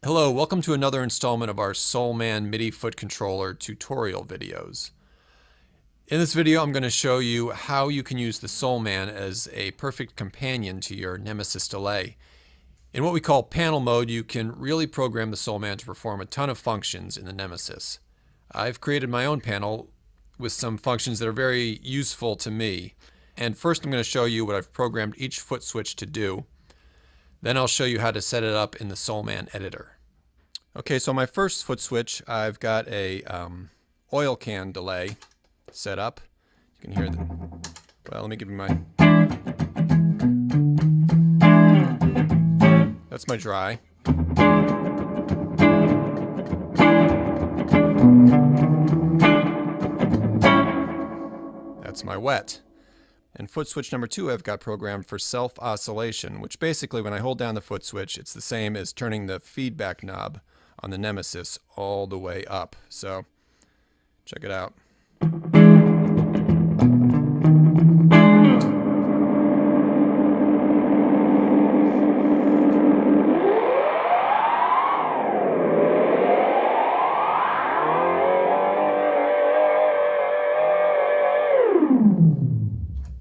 Hello, welcome to another installment of our Soulman MIDI foot controller tutorial videos. In this video, I'm going to show you how you can use the Soulman as a perfect companion to your Nemesis delay. In what we call panel mode, you can really program the Soulman to perform a ton of functions in the Nemesis. I've created my own panel with some functions that are very useful to me. And first I'm going to show you what I've programmed each foot switch to do. Then I'll show you how to set it up in the Soulman editor. Okay, so my first foot switch, I've got a oil can delay set up. You can hear the, well, let me give you my, that's my dry. That's my wet. And foot switch number 2 I've got programmed for self-oscillation, which basically when I hold down the foot switch, it's the same as turning the feedback knob on the Nemesis all the way up. So check it out.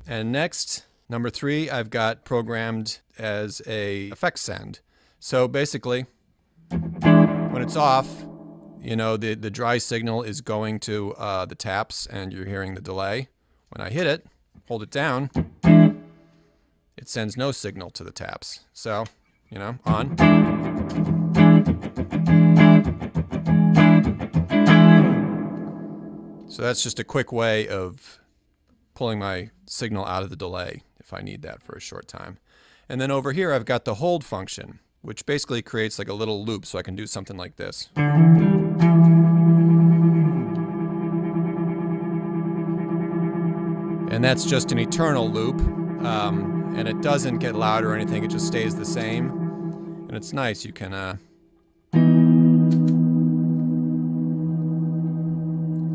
And next, number 3, I've got programmed as a effect send. So basically, when it's off, you know, the dry signal is going to the taps and you're hearing the delay. When I hit it, hold it down, it sends no signal to the taps. So, you know, on. So that's just a quick way of pulling my signal out of the delay if I need that for a short time. And then over here I've got the hold function, which basically creates like a little loop so I can do something like this. And that's just an eternal loop, and it doesn't get louder or anything, it just stays the same. And it's nice, you can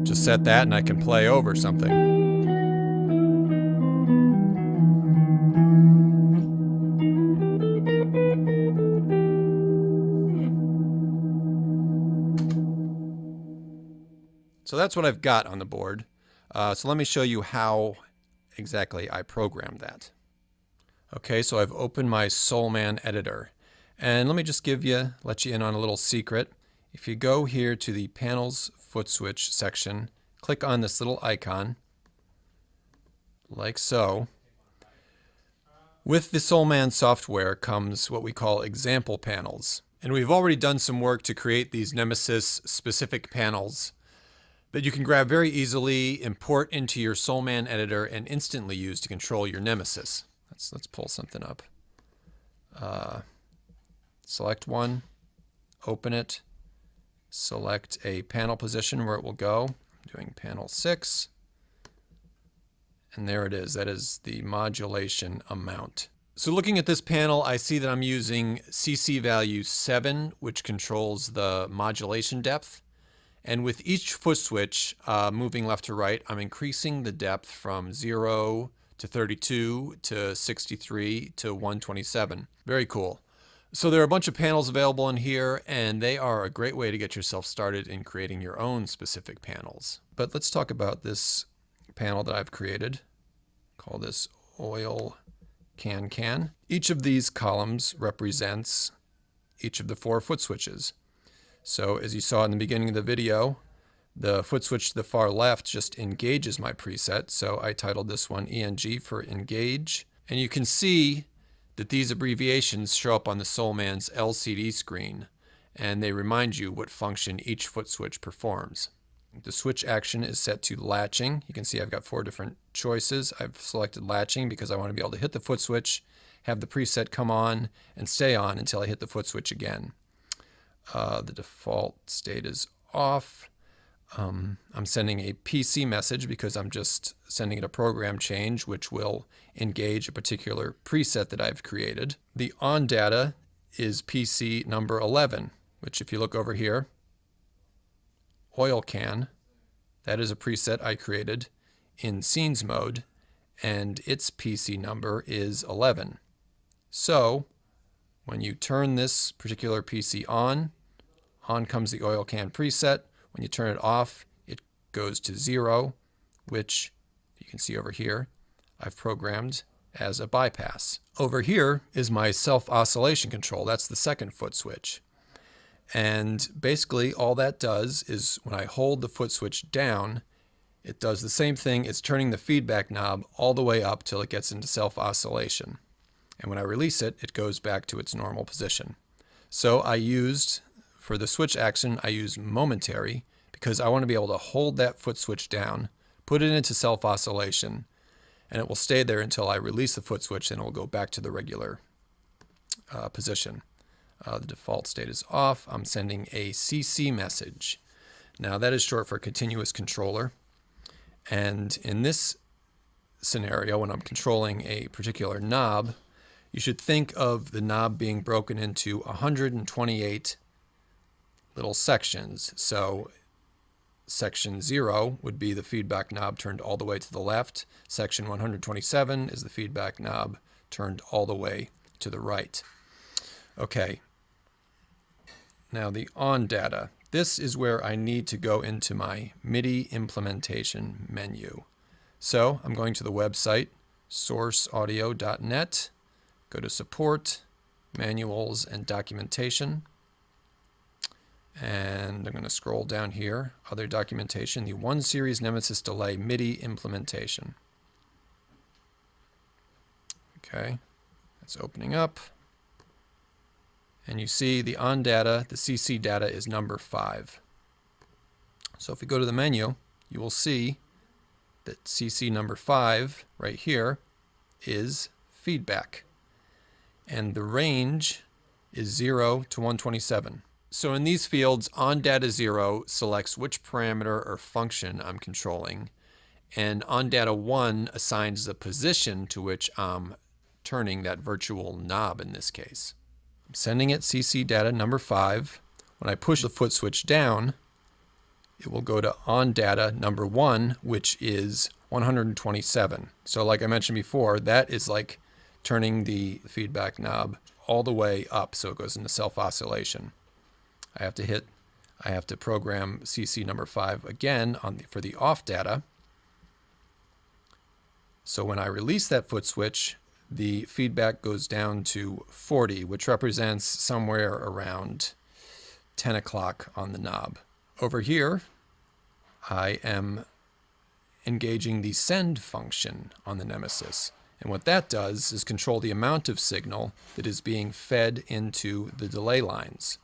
just set that and I can play over something. So that's what I've got on the board. So let me show you how exactly I programmed that. Okay, so I've opened my Soulman editor. And let me just let you in on a little secret. If you go here to the Panels Foot Switch section, click on this little icon, like so. With the Soulman software comes what we call example panels. And we've already done some work to create these Nemesis specific panels that you can grab very easily, import into your Soulman editor, and instantly use to control your Nemesis. Let's pull something up. Select one, open it, select a panel position where it will go. I'm doing panel 6, and there it is. That is the modulation amount. So looking at this panel, I see that I'm using CC value 7, which controls the modulation depth. And with each foot switch moving left to right, I'm increasing the depth from 0 to 32 to 63 to 127. Very cool. So there are a bunch of panels available in here, and they are a great way to get yourself started in creating your own specific panels. But let's talk about this panel that I've created. Call this oil can. Each of these columns represents each of the 4 foot switches. So as you saw in the beginning of the video, the foot switch to the far left just engages my preset. So I titled this one ENG for engage. And you can see that these abbreviations show up on the Soulman's LCD screen, and they remind you what function each foot switch performs. The switch action is set to latching. You can see I've got 4 different choices. I've selected latching because I want to be able to hit the foot switch, have the preset come on, and stay on until I hit the foot switch again. The default state is off. I'm sending a PC message because I'm just sending it a program change which will engage a particular preset that I've created. The on data is PC number 11, which if you look over here, oil can, that is a preset I created in scenes mode, and its PC number is 11. So when you turn this particular PC on, On comes the oil can preset. When you turn it off, it goes to 0, which you can see over here, I've programmed as a bypass. Over here is my self-oscillation control. That's the second foot switch. And basically all that does is when I hold the foot switch down, it does the same thing. It's turning the feedback knob all the way up till it gets into self-oscillation. And when I release it, it goes back to its normal position. So I used, for the switch action, I used momentary because I want to be able to hold that foot switch down, put it into self-oscillation, and it will stay there until I release the foot switch, and it will go back to the regular position. The default state is off. I'm sending a CC message. Now that is short for continuous controller. And in this scenario, when I'm controlling a particular knob, you should think of the knob being broken into 128 little sections. So section 0 would be the feedback knob turned all the way to the left. Section 127 is the feedback knob turned all the way to the right. Okay. Now the on data. This is where I need to go into my MIDI implementation menu. So I'm going to the website, sourceaudio.net, go to support, manuals, and documentation. And I'm going to scroll down here, other documentation, the 1 series Nemesis delay MIDI implementation. Okay, that's opening up. And you see the on data, the CC data is number 5. So if we go to the menu, you will see that CC number 5 right here is feedback. And the range is 0 to 127. So in these fields, on data 0 selects which parameter or function I'm controlling, and on data 1 assigns the position to which I'm turning that virtual knob in this case. I'm sending it CC data number 5. When I push the foot switch down, it will go to on data number 1, which is 127. So like I mentioned before, that is like turning the feedback knob all the way up so it goes into self-oscillation. I have to program CC number 5 again for the off data. So when I release that foot switch, the feedback goes down to 40, which represents somewhere around 10 o'clock on the knob. Over here, I am engaging the send function on the Nemesis. And what that does is control the amount of signal that is being fed into the delay lines.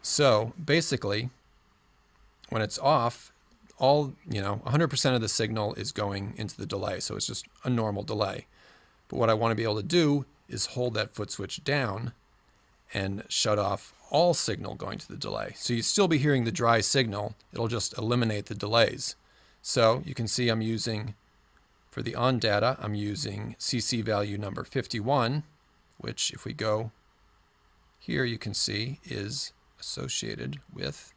So basically, when it's off, 100% of the signal is going into the delay. So it's just a normal delay. But what I want to be able to do is hold that foot switch down and shut off all signal going to the delay. So you'd still be hearing the dry signal. It'll just eliminate the delays. So you can see I'm using, for the on data, I'm using CC value number 51, which if we go here, you can see is associated with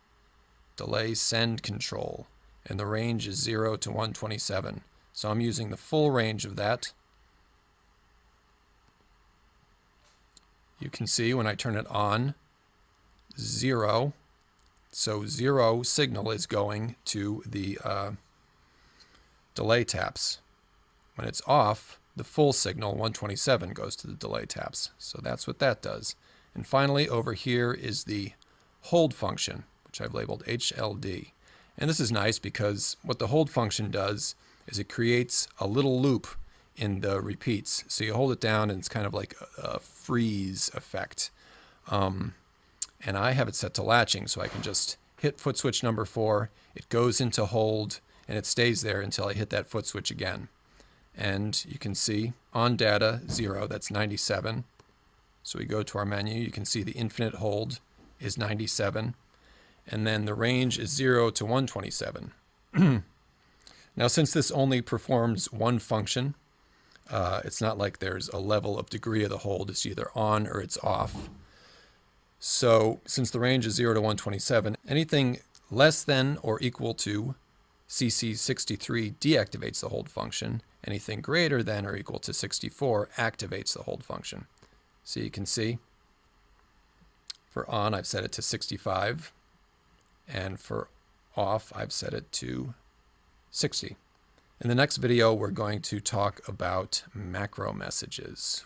delay send control. And the range is 0 to 127. So I'm using the full range of that. You can see when I turn it on, 0. So 0 signal is going to the delay taps. When it's off, the full signal, 127, goes to the delay taps. So that's what that does. And finally, over here is the hold function, which I've labeled HLD. And this is nice because what the hold function does is it creates a little loop in the repeats. So you hold it down and it's kind of like a freeze effect. And I have it set to latching, so I can just hit foot switch number 4, it goes into hold, and it stays there until I hit that foot switch again. And you can see on data 0, that's 97. So we go to our menu, you can see the infinite hold is 97. And then the range is 0 to 127. Now since this only performs one function, it's not like there's a level of degree of the hold. It's either on or it's off. So since the range is 0 to 127, anything less than or equal to CC63 deactivates the hold function. Anything greater than or equal to 64 activates the hold function. So you can see for on, I've set it to 65. And for off, I've set it to 60. In the next video, we're going to talk about macro messages.